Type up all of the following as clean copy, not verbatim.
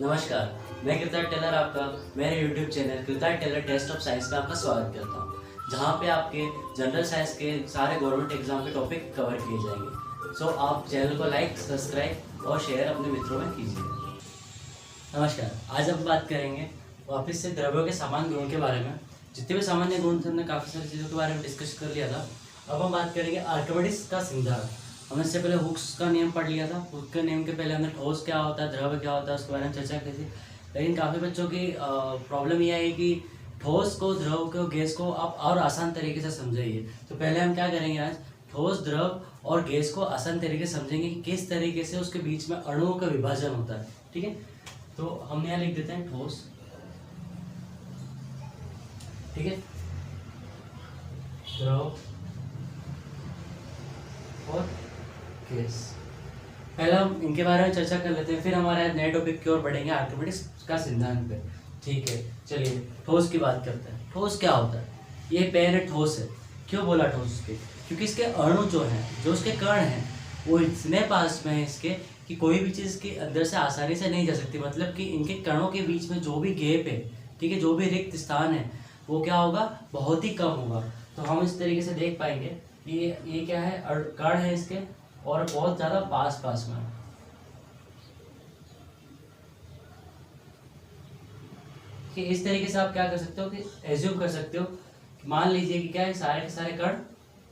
नमस्कार, मैं कृतार टेलर आपका मेरे YouTube चैनल कृतार टेलर टेस्ट ऑफ साइंस में आपका स्वागत करता हूँ, जहाँ पे आपके जनरल साइंस के सारे गवर्नमेंट एग्जाम के टॉपिक कवर किए जाएंगे। सो आप चैनल को लाइक, सब्सक्राइब और शेयर अपने मित्रों में कीजिए। नमस्कार, आज हम बात करेंगे वापस से द्रव्यों के सामान्य गुणों के बारे में। जितने भी सामान्य गुण थे हमने काफ़ी सारी चीज़ों के बारे में डिस्कस कर लिया था। अब हम बात करेंगे आर्किमिडीज का सिद्धांत। हमने इससे पहले हुक्स का नियम पढ़ लिया था। हुक्स के नियम के पहले हमने ठोस क्या होता है, द्रव्य क्या होता है, उसके बारे में चर्चा की थी। लेकिन काफ़ी बच्चों की प्रॉब्लम यह है कि ठोस को, द्रव को, गैस को आप और आसान तरीके से समझाइए। तो पहले हम क्या करेंगे आज, ठोस, द्रव और गैस को आसान तरीके से समझेंगे कि किस तरीके से उसके बीच में अणुओं का विभाजन होता है। ठीक है, तो हम यहाँ लिख देते हैं ठोस। ठीक है, द्रव और गैस। पहले हम इनके बारे में चर्चा कर लेते हैं, फिर हमारे नए टॉपिक की ओर बढ़ेंगे, आर्किमिडीज का सिद्धांत पे। ठीक है, चलिए ठोस की बात करते हैं। ठोस क्या होता है? ये पेन है, ठोस है। क्यों बोला ठोस के? क्योंकि इसके अणु जो हैं, जो उसके कण हैं, वो इतने पास में है इसके कि कोई भी चीज़ के अंदर से आसानी से नहीं जा सकती। मतलब कि इनके कणों के बीच में जो भी गैप है, ठीक है, जो भी रिक्त स्थान है, वो क्या होगा, बहुत ही कम होगा। तो हम इस तरीके से देख पाएंगे कि ये क्या है, कण है इसके और बहुत ज़्यादा पास पास में। कि इस तरीके से आप क्या कर सकते हो कि एज्यूम कर सकते हो, मान लीजिए कि क्या है, सारे के सारे कण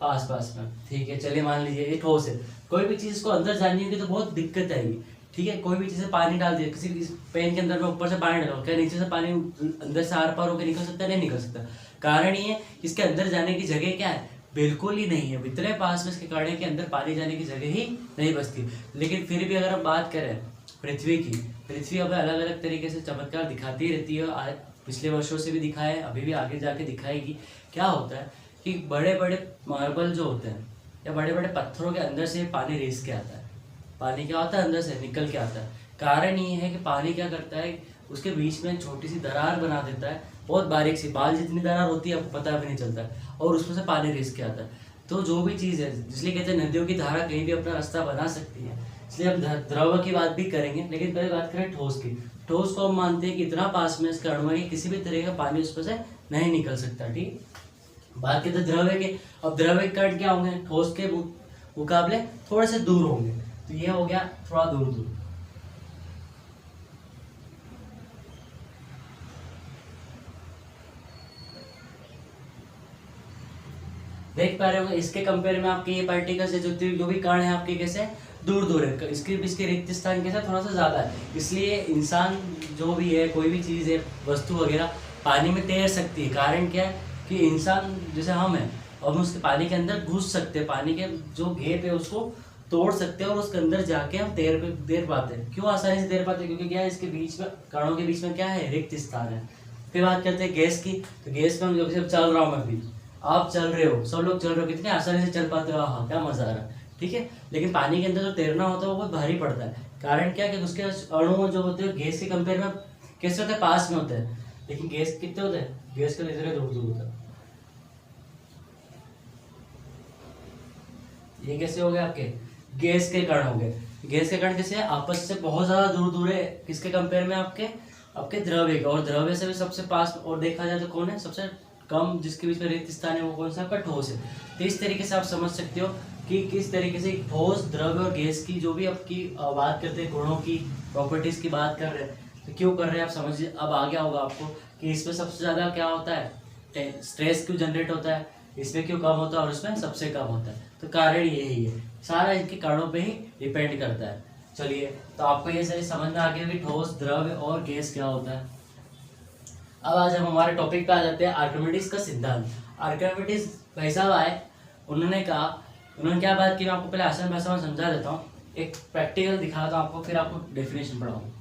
पास पास में। ठीक है, चलिए मान लीजिए ये ठोस है। कोई भी चीज़ को अंदर जानी होगी तो बहुत दिक्कत आएगी। ठीक है, कोई भी चीज़ पानी डाल दिया, किसी पेन के अंदर में ऊपर से पानी डालो, क्या नीचे से पानी अंदर से आर पार होकर निकल सकता है? नहीं निकल सकता। कारण ये है, इसके अंदर जाने की जगह क्या है, बिल्कुल ही नहीं है। इतने पास में इसके कण के अंदर पानी जाने की जगह ही नहीं बचती। लेकिन फिर भी अगर हम बात करें पृथ्वी की, पृथ्वी अब अलग अलग तरीके से चमत्कार दिखाती रहती है। पिछले वर्षों से भी दिखाया है, अभी भी आगे जाके दिखाएगी। क्या होता है कि बड़े बड़े मार्बल जो होते हैं या बड़े बड़े पत्थरों के अंदर से पानी रिस के आता है। पानी क्या होता है, अंदर से निकल के आता है। कारण ये है कि पानी क्या करता है, उसके बीच में छोटी सी दरार बना देता है, बहुत बारीक सी, बाल जितनी दरार होती है आपको पता भी नहीं चलता, और उसमें से पानी रिस के आता है। तो जो भी चीज़ है, इसलिए कहते हैं नदियों की धारा कहीं भी अपना रास्ता बना सकती है। इसलिए हम द्रव की बात भी करेंगे, लेकिन पहले बात करें ठोस की। ठोस को हम मानते हैं कि इतना पास में इसका अणु है कि किसी भी तरह का पानी उसमें से नहीं निकल सकता। ठीक, बात करते द्रव्य के। अब द्रव्य कण क्या होंगे, ठोस के मुकाबले थोड़े से दूर होंगे। तो ये हो गया थोड़ा दूर दूर। देख पा रहे होंगे, इसके कंपेयर में आपके ये पार्टिकल्स है, जो भी कण है आपके कैसे दूर दूर है, इसके रिक्त स्थान के साथ थोड़ा सा ज़्यादा है। इसलिए इंसान जो भी है, कोई भी चीज़ है, वस्तु वगैरह पानी में तैर सकती है। कारण क्या है कि इंसान जैसे हम हैं, हम उसके पानी के अंदर घुस सकते हैं, पानी के जो घेप है उसको तोड़ सकते हैं और उसके अंदर जाके हम तैर पाते हैं। क्यों आसानी से तैर पाते हैं? क्योंकि क्या है, इसके बीच में, कणों के बीच में क्या है, रिक्त स्थान है। फिर बात करते हैं गैस की। तो गैस में हम जब चल रहा हूँ मैं भी, आप चल रहे हो, सब लोग चल रहे हो, कितने आसानी से चल पाते हो, हाँ क्या मजा आ रहा है। ठीक है, लेकिन पानी के अंदर जो तैरना होता है वो बहुत भारी पड़ता है। कारण क्या, कि उसके अणु जो होते हैं गैस के कंपेयर में कैसे होते हैं, पास में होते हैं। लेकिन गैस कितने होते हैं, गैस का इतने दूर दूर होता है। ये कैसे हो गए आपके गैस के कण हो गए। गैस के कण कैसे आपस से बहुत ज्यादा दूर दूर है, किसके कंपेयर में, आपके आपके द्रव्य के। और द्रव्य से भी सबसे पास और देखा जाए तो कौन है, सबसे कम जिसके बीच में रिक्त स्थान है, वो कौन सा, आपका ठोस है। तो इस तरीके से आप समझ सकते हो कि किस तरीके से ठोस, द्रव्य और गैस की जो भी आपकी बात करते हैं, गुणों की, प्रॉपर्टीज की बात कर रहे हैं, तो क्यों कर रहे हैं आप समझिए। अब आ गया होगा आपको कि इसमें सबसे ज़्यादा क्या होता है, स्ट्रेस क्यों जनरेट होता है, इसमें क्यों कम होता है और उसमें सबसे कम होता है। तो कारण यही है, सारा इनके कारणों पे ही डिपेंड करता है। चलिए, तो आपको ये सही समझ में आ गया कि ठोस, द्रव्य और गैस क्या होता है। अब आज हम हमारे टॉपिक पे आ जाते हैं, आर्किमिडीज का सिद्धांत। आर्किमिडीज भाई साहब आए, उन्होंने कहा, उन्होंने क्या बात की, मैं आपको पहले आसान भाषा में समझा देता हूँ, एक प्रैक्टिकल दिखाता हूँ आपको, फिर आपको डेफिनेशन पढ़ाऊँ।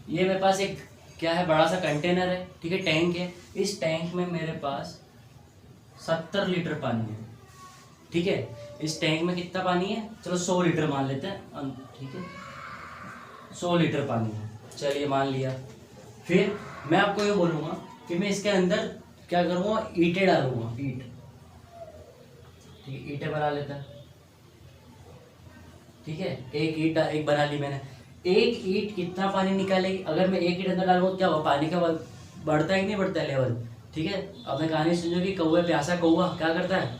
ये मेरे पास एक क्या है, बड़ा सा कंटेनर है, ठीक है, टैंक है। इस टैंक में मेरे पास 70 लीटर पानी है। ठीक है, इस टैंक में कितना पानी है, चलो 100 लीटर मान लेते हैं। ठीक है, 100 लीटर पानी है, चलिए मान लिया। फिर मैं आपको ये बोलूँगा कि मैं इसके अंदर क्या करूँगा, ईंटें डालूंगा, ईंट। ठीक है, ईंटें बना लेते हैं। ठीक है, एक बना ली मैंने। एक ईंट कितना पानी निकालेगी? अगर मैं एक ईंट अंदर डालूंगा तो क्या होगा, पानी का बढ़ता है कि नहीं बढ़ता है लेवल? ठीक है, अब मैं कहानी सुनो कि कौवे प्यासा कौवा क्या करता है,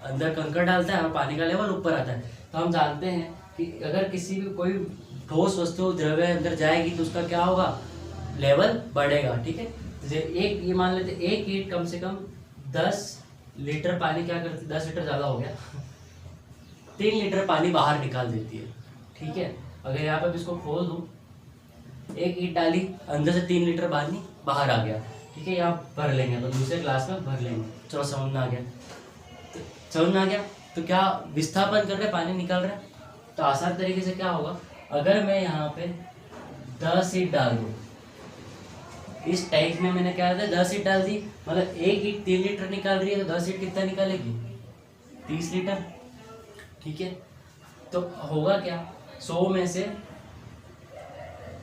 अंदर कंकड़ डालता है और पानी का लेवल ऊपर आता है। तो हम जानते हैं कि अगर किसी भी कोई ठोस वस्तु द्रव्य अंदर जाएगी तो उसका क्या होगा, लेवल बढ़ेगा। ठीक है, एक ये मान लेते एक ईंट कम से कम 10 लीटर पानी क्या करती, 10 लीटर ज़्यादा हो गया 3 लीटर पानी बाहर निकाल देती है। ठीक है, अगर यहाँ पर इसको खोल दूँ, एक ईंट डाली, अंदर से 3 लीटर पानी बाहर आ गया। ठीक है, यहाँ भर लेंगे तो दूसरे ग्लास में भर लेंगे। चलो समझ में आ गया, तो समझ में आ गया। तो क्या विस्थापन कर रहे, पानी निकाल रहे हैं। तो आसान तरीके से क्या होगा, अगर मैं यहाँ पे 10 ईंट डाल दूँ, इस टैंक में मैंने क्या था 10 ईंट डाल दी, मतलब एक ईंट 3 लीटर निकाल रही है, तो 10 ईंट कितना निकालेगी, 30 लीटर। ठीक है, तो होगा क्या, 100 में से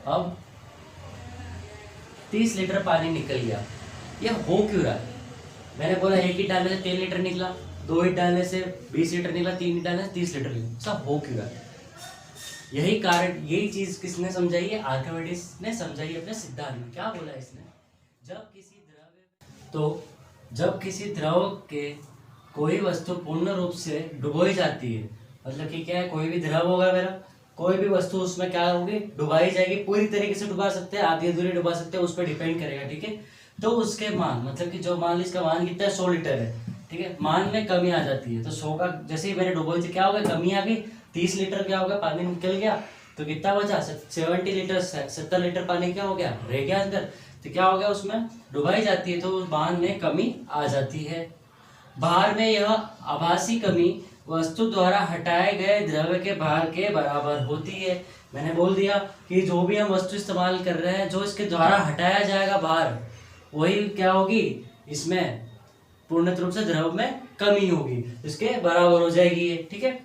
अब 30 लीटर पानी निकल गया। ये हो क्यों रहा है? मैंने बोला एक ईंट डालने से 3 लीटर निकला, 2 ईंट डालने से 20 लीटर निकला, 3 ईंट डालने से 30 लीटर निकला। सब हो क्यों रहा है? यही कारण, यही चीज किसने समझाई है, आर्किमिडीज ने समझाई अपने सिद्धांत में। क्या बोला इसने, जब किसी द्रव के कोई वस्तु पूर्ण रूप से डुबोई जाती है, मतलब कि क्या है, कोई भी द्रव होगा मेरा, कोई भी वस्तु उसमें क्या होगी, डुबाई जाएगी। पूरी तरीके से डुबा सकते हैं, आधी अधूरी डुबा सकते हैं, उस पर डिपेंड करेगा। ठीक है, तो उसके मान, मतलब कि जो मान ली इसका मान कितना है, 100 लीटर है। ठीक है, मान में कमी आ जाती है, तो 100 का जैसे ही मैंने डुबोई थी क्या होगा, कमी आ गई, 30 लीटर क्या होगा, पानी निकल गया, तो कितना बचा, 70 लीटर, 70 लीटर पानी क्या हो गया, रह गया अंदर। तो क्या हो गया, उसमें डुबाई जाती है तो उस मान में कमी आ जाती है। भार में यह आभासी कमी वस्तु द्वारा हटाए गए द्रव्य के भार के बराबर होती है। मैंने बोल दिया कि जो भी हम वस्तु इस्तेमाल कर रहे हैं, जो इसके द्वारा हटाया जाएगा भार, वही क्या होगी, इसमें पूर्ण रूप से द्रव में कमी होगी, इसके बराबर हो जाएगी ये। ठीक है,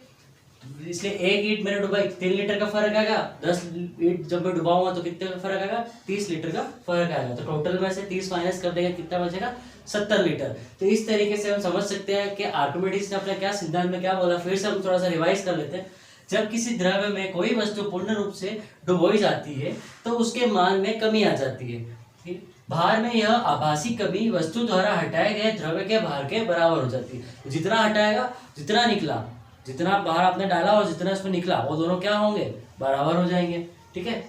इसलिए एक ईंट मैंने डुबाई, 3 लीटर का फर्क आएगा, 10 ईंट जब मैं डुबाऊंगा तो कितने का फर्क आएगा, 30 लीटर का फर्क आएगा। तो टोटल में से 30 माइनस कर देगा, कितना बचेगा, 70 लीटर। तो इस तरीके से हम समझ सकते हैं कि आर्किमिडीज ने अपने क्या सिद्धांत में क्या बोला। फिर से हम थोड़ा सा रिवाइज कर लेते हैं। जब किसी द्रव्य में कोई वस्तु पूर्ण रूप से डुबोई जाती है तो उसके मान में कमी आ जाती है। ठीक, भार में यह आभासी कमी वस्तु द्वारा हटाए गए द्रव्य के भार के बराबर हो जाती है। जितना हटाएगा, जितना निकला, जितना बाहर आपने डाला और जितना इसमें निकला, वो दोनों क्या होंगे, बराबर हो जाएंगे। ठीक है,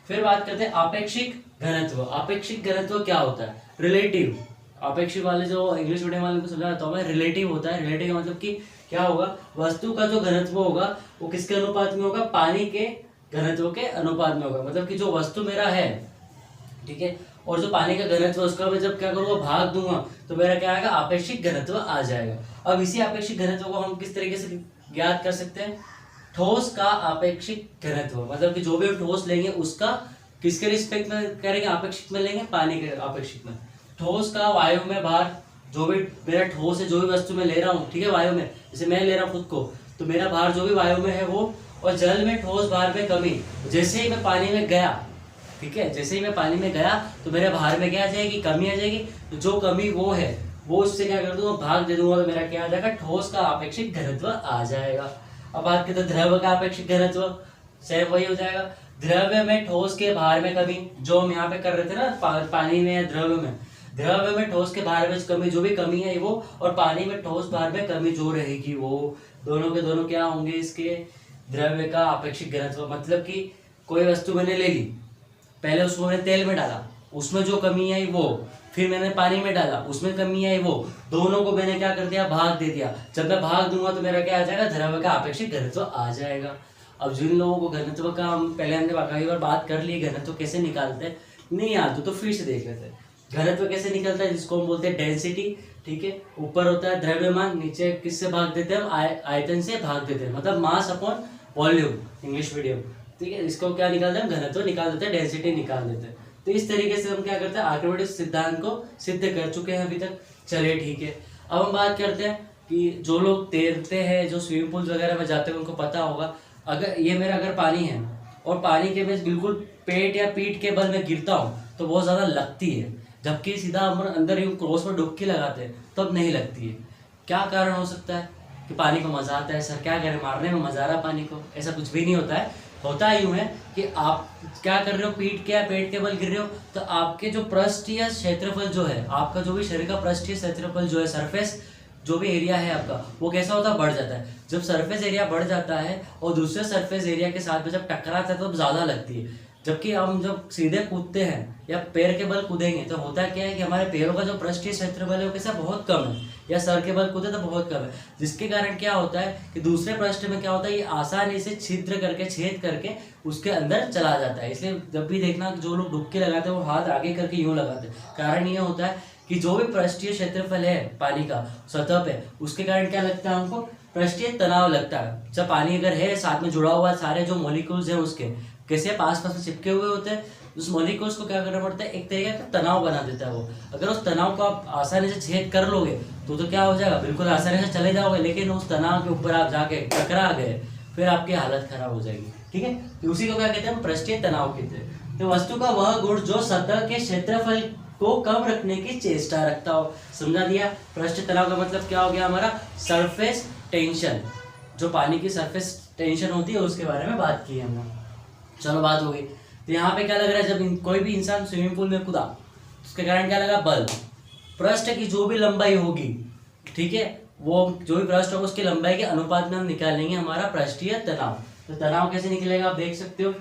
फिर बात करते हैं आपेक्षिक घनत्व। आपेक्षिक घनत्व क्या होता है, रिलेटिव। आपेक्षिक वाले जो इंग्लिश मीडियम वाले को समझाता हूँ मैं, रिलेटिव होता है। रिलेटिव मतलब कि क्या होगा, वस्तु का जो घनत्व होगा वो किसके अनुपात में होगा, पानी के घनत्व के अनुपात में होगा। मतलब कि जो वस्तु मेरा है, ठीक है, और जो पानी का घनत्व उसका मैं जब क्या करूँगा, भाग दूंगा, तो मेरा क्या आएगा, आपेक्षिक घनत्व आ जाएगा। अब इसी आपेक्षिक घनत्व को हम किस तरीके से ज्ञात कर सकते हैं, ठोस का आपेक्षिक घनत्व। मतलब कि जो भी हम ठोस लेंगे उसका किसके रिस्पेक्ट में करेंगे, आपेक्षिक में लेंगे, पानी के आपेक्षिक में। ठोस का वायु में भार, जो भी मेरा ठोस है, जो भी वस्तु मैं ले रहा हूँ, ठीक है, वायु में, जैसे मैं ले रहा हूँ खुद को, तो मेरा भार जो भी वायु में है वो, और जल में ठोस भार में कमी। जैसे ही मैं पानी में गया, ठीक है, जैसे ही मैं पानी में गया तो मेरे भार में क्या आ जाएगी, कमी आ जाएगी। तो जो कमी वो है, वो उससे क्या कर दूंगा, भाग दे दूंगा, तो मेरा क्या आ जाएगा, ठोस का आपेक्षिक घनत्व आ जाएगा। अब बात करते हैं द्रव्य का आपेक्षिक घनत्व, सेम वही हो जाएगा। द्रव्य में ठोस के भार में कमी, जो हम यहाँ पे कर रहे थे ना, पानी में या द्रव्य में ठोस के भार में कमी, जो भी कमी है वो, और पानी में ठोस भार में कमी जो रहेगी वो, दोनों के दोनों क्या होंगे, इसके द्रव्य का आपेक्षिक घनत्व। मतलब कि कोई वस्तु मैंने ले ली, पहले उसको मैंने तेल में डाला, उसमें जो कमी आई वो, फिर मैंने पानी में डाला, उसमें कमी आई वो, दोनों को मैंने क्या कर दिया, भाग दे दिया। जब मैं भाग दूंगा तो मेरा क्या आ जाएगा, द्रव्य का आपेक्षिक घनत्व आ जाएगा। अब जिन लोगों को घनत्व का हम पहले हमने कई बार बात कर ली, घनत्व कैसे निकालते हैं, नहीं आते तो फिर से देख लेते हैं। घनत्व कैसे निकलता है, जिसको हम बोलते हैं डेंसिटी। ठीक है, ऊपर होता है द्रव्यमान, नीचे किससे भाग देते हैं हम, आयतन से भाग देते हैं, मतलब mass upon volume, English medium. ठीक है, इसको क्या निकालते हैं, घनत्व निकाल देते हैं, डेंसिटी निकाल देते हैं। तो इस तरीके से हम क्या करते हैं, आर्किमिडीज सिद्धांत को सिद्ध कर चुके हैं अभी तक। चलिए ठीक है, अब हम बात करते हैं कि जो लोग तैरते हैं, जो स्विमिंग पूल वगैरह में जाते हैं, उनको पता होगा, अगर ये मेरा अगर पानी है और पानी के में बिल्कुल पेट या पीठ के बल में गिरता हूँ तो बहुत ज़्यादा लगती है, जबकि सीधा हम अंदर यूँ क्रॉस में डुबकी लगाते हैं तब नहीं लगती है। क्या कारण हो सकता है कि पानी को मजा आता है, सर क्या करें मारने में मजा आ रहा पानी को, ऐसा कुछ भी नहीं होता है। होता यूं है कि आप क्या कर रहे हो, पीठ के या पेट के बल गिर रहे हो, तो आपके जो पृष्ठीय क्षेत्रफल जो है, आपका जो भी शरीर का पृष्ठीय क्षेत्रफल जो है, सरफेस जो भी एरिया है आपका, वो कैसा होता है, बढ़ जाता है। जब सरफेस एरिया बढ़ जाता है और दूसरे सरफेस एरिया के साथ में जब टकराता है तो ज़्यादा लगती है। जबकि हम जब सीधे कूदते हैं या पैर के बल कूदेंगे तो होता क्या है कि हमारे पैरों का जो पृष्ठीय क्षेत्रफल है वो कैसा बहुत कम है, या सर के बल कूदे तो बहुत कम है, जिसके कारण क्या होता है कि दूसरे पृष्ठ में क्या होता है, ये आसानी से छिद्र करके, छेद करके उसके अंदर चला जाता है। इसलिए जब भी देखना जो लोग डुबकी लगाते हैं वो हाथ आगे करके यूँ लगाते हैं। कारण ये होता है कि जो भी पृष्ठीय क्षेत्रफल है पानी का सतह पे, उसके कारण क्या लगता है हमको, पृष्ठीय तनाव लगता है। जब पानी अगर है साथ में जुड़ा हुआ, सारे जो मॉलिक्यूल्स हैं उसके कैसे पास पास में चिपके हुए होते हैं, उस मॉलिक्यूल्स को क्या करना पड़ता है, एक तरीके का तनाव बना देता है वो। अगर उस तनाव को आप आसानी से छेद कर लोगे तो क्या हो जाएगा, बिल्कुल आसानी से चले जाओगे, लेकिन उस तनाव के ऊपर आप जाके टकरा गए, फिर आपकी हालत खराब हो जाएगी। ठीक है, तो उसी को क्या कहते हैं, पृष्ठीय तनाव कहते हैं। तो वस्तु का वह गुण जो सतह के क्षेत्रफल को कम रखने की चेष्टा रखता हो। समझा दिया। पृष्ठ तनाव का मतलब क्या हो गया हमारा, सरफेस टेंशन, जो पानी की सरफेस टेंशन होती है उसके बारे में बात की हमने। चलो बात हो गई। तो यहाँ पे क्या लग रहा है, जब कोई भी इंसान स्विमिंग पूल में कूदा उसके कारण क्या लगा, बल। पृष्ठ की जो भी लंबाई होगी, ठीक है, वो जो भी पृष्ठ होगा उसकी लंबाई के अनुपात में हम निकालेंगे हमारा पृष्ठीय तनाव। तो तनाव कैसे निकलेगा आप देख सकते हो,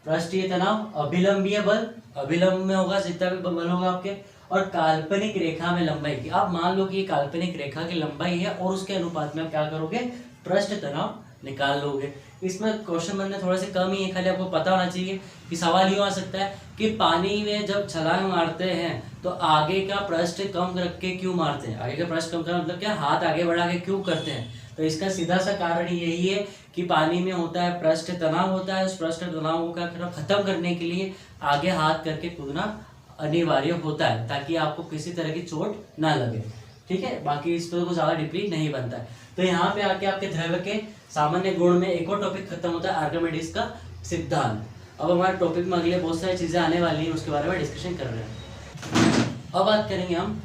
पृष्ठीय तनाव अभिलंबीय बल, अभिलंब में होगा जितना भी बल होगा आपके, और काल्पनिक रेखा में लंबाई की। आप मान लो कि ये काल्पनिक रेखा की लंबाई है और उसके अनुपात में आप क्या करोगे, पृष्ठ तनाव निकाल लोगे। इसमें क्वेश्चन बनने थोड़े से कम ही है, खाली आपको पता होना चाहिए कि सवाल यूँ आ सकता है कि पानी में जब छलांग मारते हैं तो आगे का पृष्ठ कम रख के क्यों मारते हैं, आगे का पृष्ठ कम करना मतलब क्या, हाथ आगे बढ़ा के क्यों करते हैं। तो इसका सीधा सा कारण यही है कि पानी में होता है पृष्ठ तनाव होता है, उस पृष्ठ तनाव को खत्म करने के लिए आगे हाथ करके कूदना अनिवार्य होता है, ताकि आपको किसी तरह की चोट ना लगे। ठीक है, बाकी इस पर कुछ ज़्यादा डीपली नहीं बनता है। तो यहाँ पे आके आपके द्रव्य के सामान्य गुण में एक और टॉपिक खत्म होता है, आर्किमिडीज का सिद्धांत। अब हमारे टॉपिक में अगले बहुत सारी चीज़ें आने वाली हैं, उसके बारे में डिस्कशन कर रहे हैं। अब बात करेंगे हम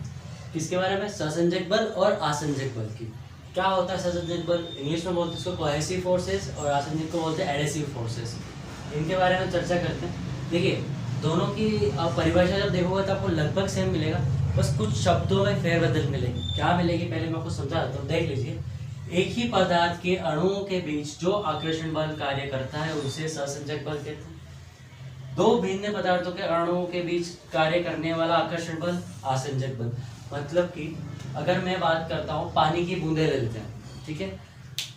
किसके बारे में, ससंजक बल और आसंजक बल की। क्या होता है ससंजक बल, इंग्लिश में बोलते हैं इसको कोहेसिव फोर्सेस, और आसंजक को बोलते हैं एडेसिव फोर्सेस। इनके बारे में चर्चा करते हैं। देखिए, दोनों की आप परिभाषा जब देखोगे तो आपको लगभग सेम मिलेगा, बस कुछ शब्दों में फेरबदल मिलेगी। क्या मिलेगी पहले मैं आपको समझा देता हूँ, देख लीजिए। एक ही पदार्थ के अणुओं के बीच जो आकर्षण बल कार्य करता है उसे ससंजक बल कहते हैं। दो भिन्न पदार्थों के अणुओं के बीच कार्य करने वाला आकर्षण बल आसंजक बल। मतलब कि अगर मैं बात करता हूँ, पानी की बूंदे ले लेते हैं, ठीक है,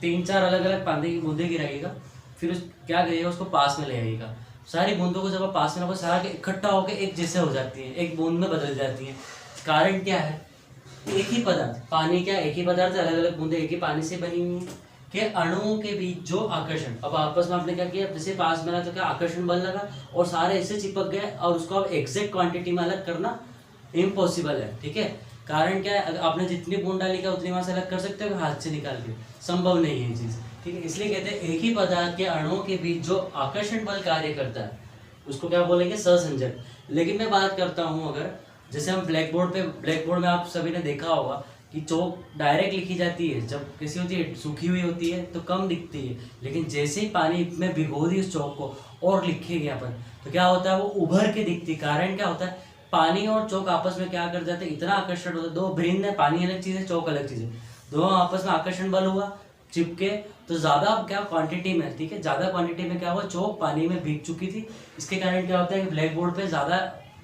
3-4 अलग अलग पानी की बूंदे गिराइएगा, फिर क्या करिएगा, उसको पास में ले आइएगा। सारी बूंदों को जब आप पास में रखो, सारा इकट्ठा होकर एक जैसे हो जाती है, एक बूंद में बदल जाती है। कारण क्या है, एक ही पदार्थ, पानी क्या एक ही पदार्थ, अलग अलग बूंदे एक ही पानी से बनी हुई है, के अणुओं के बीच जो आकर्षण, अब आपस में आपने क्या किया, जैसे पास में रहा तो क्या आकर्षण बल लगा और सारे ऐसे चिपक गए, और उसको अब एग्जैक्ट क्वांटिटी में अलग करना इम्पॉसिबल है। ठीक है, कारण क्या है, आपने जितनी बूंद डाली क्या उतनी वहां से अलग कर सकते हो हाथ से निकाल के, संभव नहीं है ये चीज। ठीक है, इसलिए कहते हैं एक ही पदार्थ के अणुओं के बीच जो आकर्षण बल कार्य करता है उसको क्या बोलेंगे, सहसंजक। लेकिन मैं बात करता हूँ, अगर जैसे हम ब्लैक बोर्ड में आप सभी ने देखा होगा कि चौक डायरेक्ट लिखी जाती है, जब कैसी होती है, सूखी हुई होती है तो कम दिखती है, लेकिन जैसे ही पानी में भिगो दी उस चौक को और लिखेंगे अपन तो क्या होता है, वो उभर के दिखती है। कारण क्या होता है, पानी और चौक आपस में क्या कर जाते हैं, इतना आकर्षण होता है, दो भिन्न, पानी अलग चीज़ है, चौक अलग चीज़ है, दोनों आपस में आकर्षण बल हुआ, चिपके, तो ज़्यादा क्या क्वांटिटी में, ठीक है, ज़्यादा क्वांटिटी में क्या हुआ, चौक पानी में भीग चुकी थी। इसके कारण क्या होता है कि ब्लैक बोर्ड पे ज़्यादा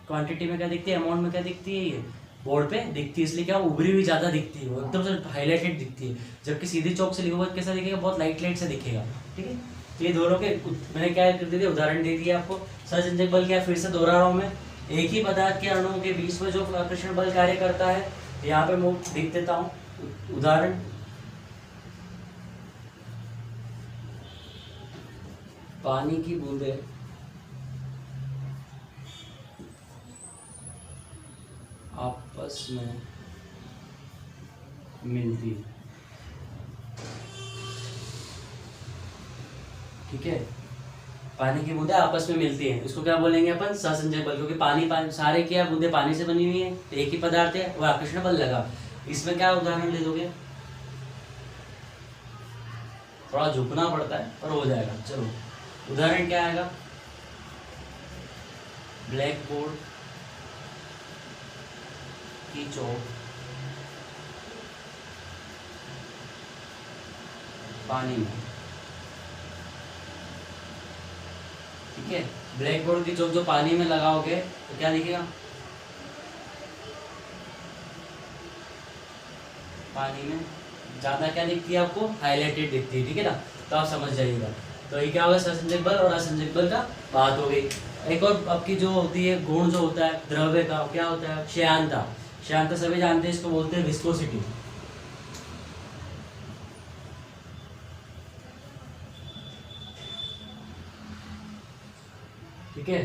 क्वांटिटी में क्या दिखती है, अमाउंट में क्या दिखती है, ये बोर्ड पे दिखती है, इसलिए क्या उभरी हुई ज़्यादा दिखती है, वो एकदम से हाईलाइटेड दिखती है। जबकि सीधी चौक से लिखोगे कैसा दिखेगा, बहुत लाइट से दिखेगा। ठीक है, तो ये दोनों के मैंने क्या कर दिया, उदाहरण दे दिया आपको। सहसंजक बल क्या, फिर से दोहरा रहा हूँ मैं, एक ही पदार्थ के अणुओं के बीच में जो आकर्षण बल कार्य करता है, यहाँ पे मैं लिख देता हूँ उदाहरण। पानी की बूंदे आपस में मिलती, ठीक है, पानी की बूंदे आपस में मिलती हैं, इसको क्या बोलेंगे अपन, सहसंजक बल। क्योंकि पानी सारे क्या बूंदे पानी से बनी हुई है, एक ही पदार्थ है, वो आकर्षण बल लगा। इसमें क्या उदाहरण ले दोगे, थोड़ा झुकना पड़ता है पर हो जाएगा। चलो उदाहरण क्या आएगा, ब्लैक बोर्ड की चौक पानी में। ठीक है, ब्लैक बोर्ड की चौक जो पानी में लगाओगे तो क्या दिखेगा, पानी में ज्यादा क्या दिखती है आपको, हाईलाइटेड दिखती है। ठीक है ना, तो आप समझ जाइएगा। तो ये क्या होगा, ससंजक बल और असंजक बल का बात हो गई। एक और आपकी जो होती है गुण जो होता है द्रव्य का, क्या होता है, श्यानता। श्यानता सभी जानते हैं, इसको बोलते हैं विस्कोसिटी। ठीक है,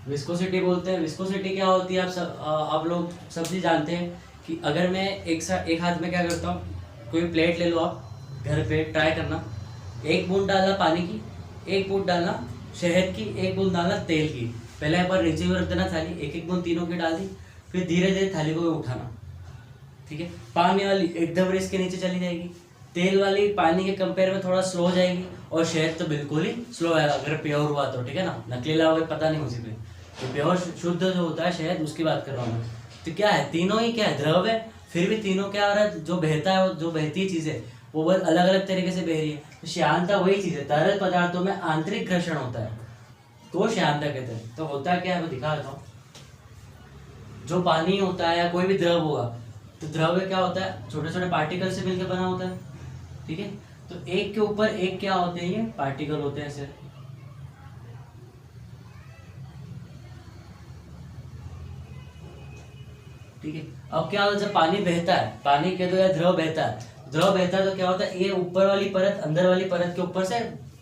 विस्कोसिटी बोलते हैं। विस्कोसिटी क्या होती है, आप लोग सब चीज जानते हैं कि अगर मैं एक हाथ में क्या करता हूँ, कोई प्लेट ले लो आप घर पे, ट्राई करना, एक बूंद डालना पानी की, एक बूंद डालना शहद की, एक बूंद डालना तेल की। पहले एक बार नीचे रख देना थाली, एक एक बूंद तीनों की डाल दी, फिर धीरे धीरे थाली को उठाना। ठीक है, पानी वाली एकदम रेस के नीचे चली जाएगी, तेल वाली पानी के कंपेयर में थोड़ा स्लो जाएगी, और शहद तो बिल्कुल ही स्लो आएगा अगर प्योर हुआ तो। ठीक है ना, नकलीला हुआ पता नहीं मुझे पे, तो प्योर शुद्ध जो होता है शहद, उसकी बात कर रहा हूँ मैं। तो क्या है, तीनों ही क्या है, द्रव है, फिर भी तीनों क्या हो रहा है, जो बहता है, जो बहती है चीजें वो बहुत अलग अलग तरीके से बह रही है। तो श्यानता वही चीज है, तरल पदार्थों में आंतरिक घर्षण होता है तो श्यानता कहते हैं। तो होता क्या है, मैं दिखा देता हूँ। जो पानी होता है या कोई भी द्रव होगा, तो द्रव्य क्या होता है, छोटे छोटे पार्टिकल से मिलकर बना होता है। ठीक है, तो एक के ऊपर एक क्या होते हैं, ये पार्टिकल होते हैं ऐसे। ठीक है, अब क्या होता है, जब पानी बहता है, पानी कह दो या द्रव बहता है, द्रव बहता है तो क्या होता है, ये ऊपर वाली परत अंदर वाली परत के ऊपर से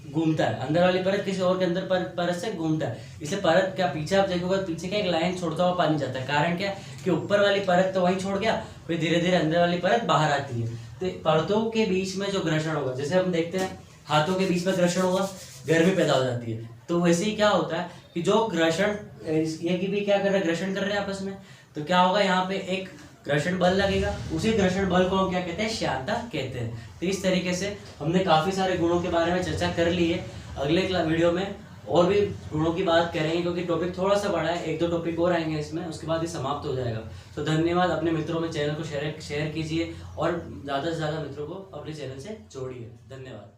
घूमता है, अंदर वाली परत किसी और के अंदर परत से घूमता है। इसलिए परत क्या, पीछे आप देखोगे पीछे क्या एक लाइन छोड़ता हुआ पानी जाता है। कारण क्या कि ऊपर वाली परत तो वहीं छोड़ गया, फिर धीरे धीरे अंदर वाली परत बाहर आती है। तो परतों के बीच में जो घर्षण होगा, जैसे हम देखते हैं हाथों के बीच में घर्षण होगा, गर्मी पैदा हो जाती है। तो वैसे ही क्या होता है कि जो घर्षण, ये की भी क्या कर रहे हैं, घर्षण कर रहे हैं आपस में, तो क्या होगा, यहाँ पे एक घर्षण बल लगेगा, उसी घर्षण बल को हम क्या कहते हैं, श्यानता कहते हैं। तो इस तरीके से हमने काफी सारे गुणों के बारे में चर्चा कर ली है। अगले वीडियो में और भी गुणों की बात करेंगे, क्योंकि टॉपिक थोड़ा सा बड़ा है, एक दो टॉपिक और आएंगे इसमें, उसके बाद ये समाप्त हो जाएगा। तो धन्यवाद, अपने मित्रों में चैनल को शेयर कीजिए और ज़्यादा से ज़्यादा मित्रों को अपने चैनल से जोड़िए। धन्यवाद।